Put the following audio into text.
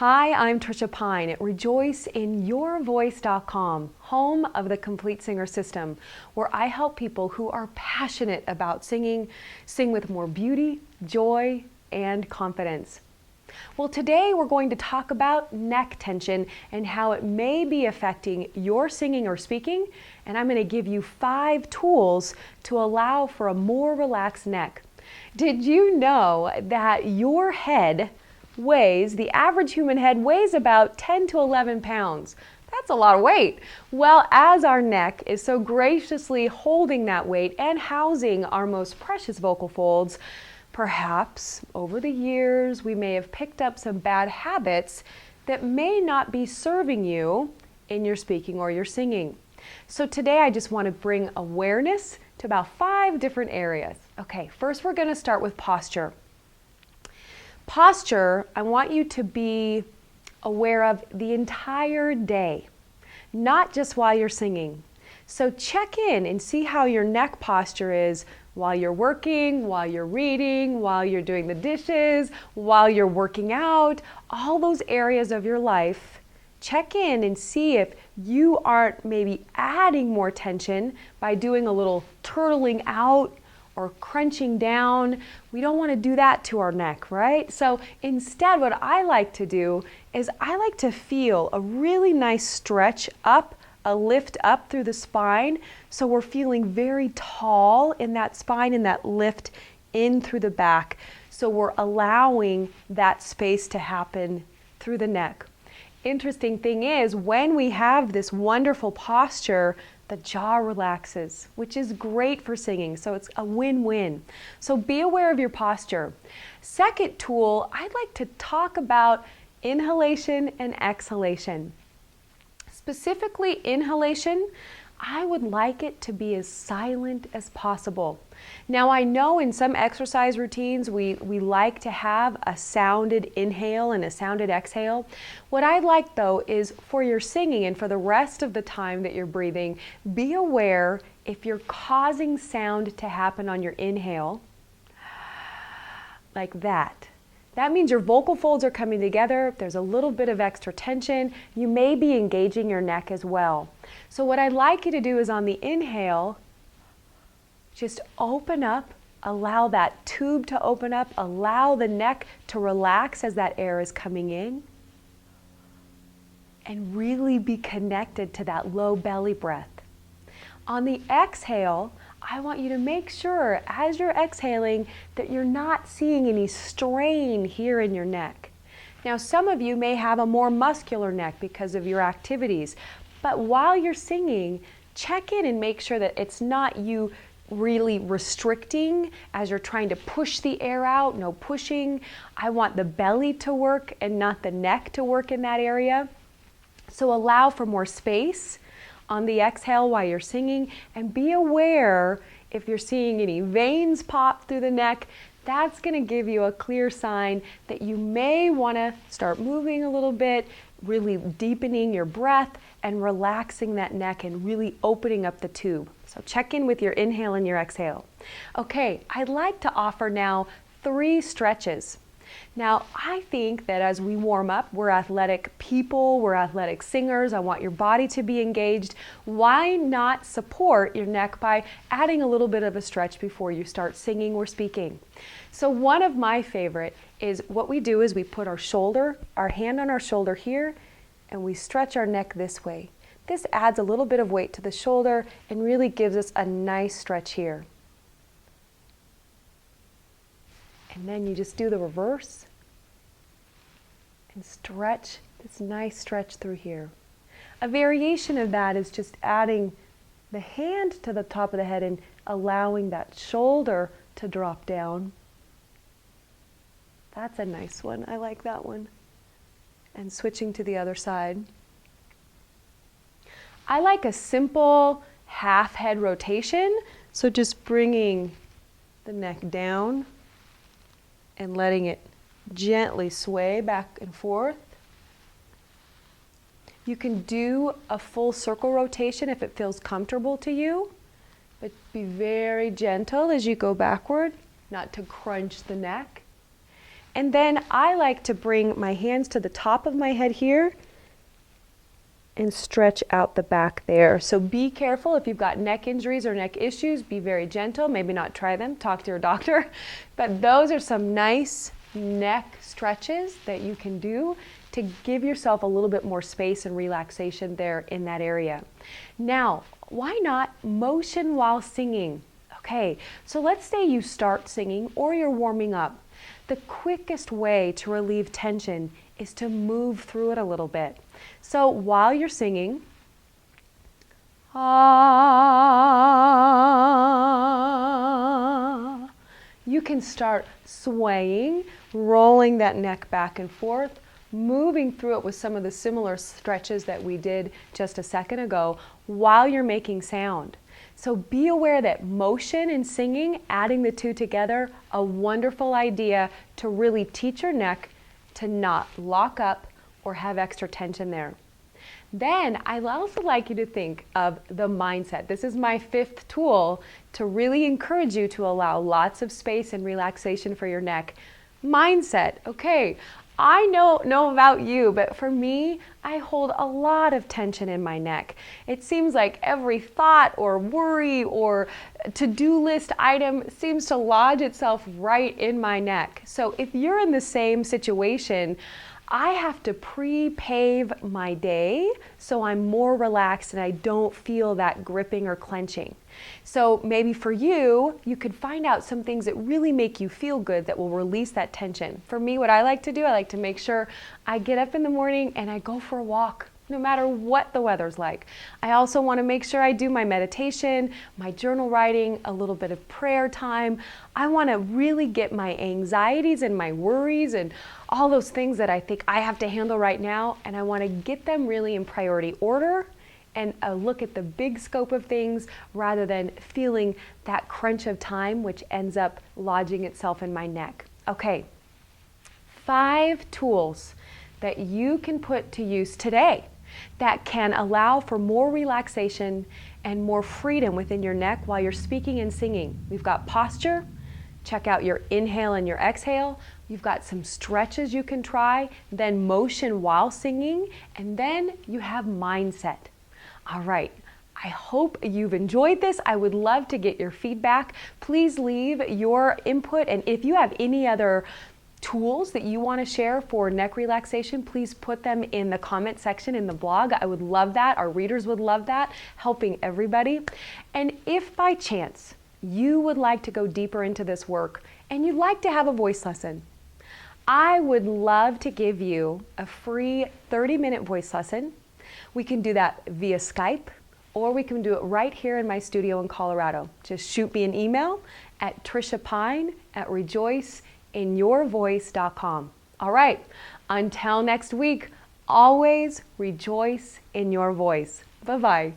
Hi, I'm Tricia Pine at rejoiceinyourvoice.com, home of the Complete Singer System, where I help people who are passionate about singing sing with more beauty, joy, and confidence. Well, today we're going to talk about neck tension and how it may be affecting your singing or speaking, and I'm going to give you 5 tools to allow for a more relaxed neck. Did you know that your head the average human head weighs about 10 to 11 pounds. That's a lot of weight. Well, as our neck is so graciously holding that weight and housing our most precious vocal folds, perhaps over the years we may have picked up some bad habits that may not be serving you in your speaking or your singing. So today I just want to bring awareness to about 5 different areas. Okay, first we're going to start with posture. Posture, I want you to be aware of the entire day, not just while you're singing. So check in and see how your neck posture is while you're working, while you're reading, while you're doing the dishes, while you're working out, all those areas of your life. Check in and see if you aren't maybe adding more tension by doing a little turtling out or crunching down. We don't want to do that to our neck, right? So instead, what I like to do is I like to feel a really nice stretch up, a lift up through the spine. So we're feeling very tall in that spine and that lift in through the back. So we're allowing that space to happen through the neck. Interesting thing is, when we have this wonderful posture, the jaw relaxes, which is great for singing. So it's a win-win. So be aware of your posture. Second tool, I'd like to talk about inhalation and exhalation. Specifically inhalation, I would like it to be as silent as possible. Now I know in some exercise routines we like to have a sounded inhale and a sounded exhale. What I'd like though is for your singing and for the rest of the time that you're breathing, be aware if you're causing sound to happen on your inhale, like that. That means your vocal folds are coming together, there's a little bit of extra tension, you may be engaging your neck as well. So what I'd like you to do is on the inhale, just open up, allow that tube to open up, allow the neck to relax as that air is coming in, and really be connected to that low belly breath. On the exhale, I want you to make sure as you're exhaling that you're not seeing any strain here in your neck. Now, some of you may have a more muscular neck because of your activities, but while you're singing, check in and make sure that it's not you really restricting as you're trying to push the air out. No pushing. I want the belly to work and not the neck to work in that area. So allow for more space on the exhale while you're singing, and be aware if you're seeing any veins pop through the neck. That's going to give you a clear sign that you may want to start moving a little bit, really deepening your breath and relaxing that neck and really opening up the tube. So check in with your inhale and your exhale. Okay, I'd like to offer now 3 stretches. Now, I think that as we warm up, we're athletic people, we're athletic singers. I want your body to be engaged. Why not support your neck by adding a little bit of a stretch before you start singing or speaking? So one of my favorite is what we do is we put our hand on our shoulder here, and we stretch our neck this way. This adds a little bit of weight to the shoulder and really gives us a nice stretch here. And then you just do the reverse and stretch this nice stretch through here. A variation of that is just adding the hand to the top of the head and allowing that shoulder to drop down. That's a nice one. I like that one. And switching to the other side. I like a simple half head rotation. So just bringing the neck down and letting it gently sway back and forth. You can do a full circle rotation if it feels comfortable to you, but be very gentle as you go backward, not to crunch the neck. And then I like to bring my hands to the top of my head here and stretch out the back there. So be careful if you've got neck injuries or neck issues. Be very gentle. Maybe not try them. Talk to your doctor. But those are some nice neck stretches that you can do to give yourself a little bit more space and relaxation there in that area. Now, why not motion while singing? Okay, so let's say you start singing or you're warming up. The quickest way to relieve tension is to move through it a little bit. So while you're singing, ah, you can start swaying, rolling that neck back and forth, moving through it with some of the similar stretches that we did just a second ago while you're making sound. So be aware that motion and singing, adding the two together, a wonderful idea to really teach your neck to not lock up or have extra tension there. Then I'd also like you to think of the mindset. This is my 5th tool to really encourage you to allow lots of space and relaxation for your neck. Mindset. Okay, I know about you, but for me, I hold a lot of tension in my neck. It seems like every thought or worry or to-do list item seems to lodge itself right in my neck. So if you're in the same situation, I have to pre-pave my day so I'm more relaxed and I don't feel that gripping or clenching. So maybe for you, you could find out some things that really make you feel good that will release that tension. For me, what I like to do, I like to make sure I get up in the morning and I go for a walk, no matter what the weather's like. I also want to make sure I do my meditation, my journal writing, a little bit of prayer time. I want to really get my anxieties and my worries and all those things that I think I have to handle right now, and I want to get them really in priority order and look at the big scope of things rather than feeling that crunch of time, which ends up lodging itself in my neck. Okay, 5 tools that you can put to use today that can allow for more relaxation and more freedom within your neck while you're speaking and singing. We've got posture. Check out your inhale and your exhale. You've got some stretches you can try, then motion while singing, and then you have mindset. All right, I hope you've enjoyed this. I would love to get your feedback. Please leave your input, and if you have any other tools that you want to share for neck relaxation, please put them in the comment section in the blog. I would love that. Our readers would love that, helping everybody. And if by chance you would like to go deeper into this work and you'd like to have a voice lesson, I would love to give you a free 30-minute voice lesson. We can do that via Skype, or we can do it right here in my studio in Colorado. Just shoot me an email at triciapine@rejoiceinyourvoice.com. All right, until next week, always rejoice in your voice. Bye-bye.